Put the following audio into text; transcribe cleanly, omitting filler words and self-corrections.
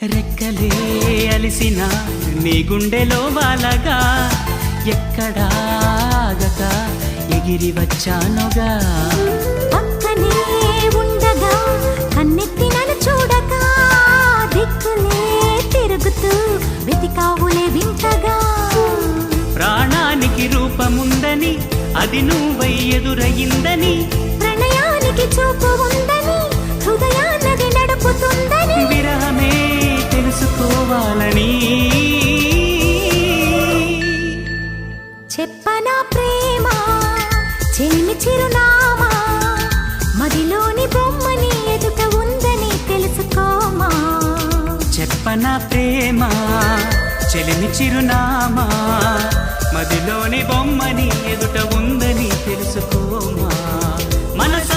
రెక్కలే అలిసిన నీ గుండెలో వాలగా ఎక్కడాగక ఎగిరి వచ్చానుగా. పక్కనే ఉండగా కన్నెత్తి నన్ను చూడగా దిక్కులే తిరుగుతూ వెతికావులే వింతగా. ప్రాణానికి రూపముందని అది నువ్వై ఎదురయిందని, ప్రణయానికి చూపు ఉందని హృదయాన్నది నడుపుతుందని, విరహమే తెలుసుకోవాలని చెప్పనా ప్రేమ చెలిమి చిరునామా, మదిలోని బొమ్మని ఎదుట ఉందని తెలుసుకోమా. చెప్పనా ప్రేమ చెలిమి చిరునామా, మదిలోని బొమ్మని ఎదుట ఉందని తెలుసుకోమా. మనస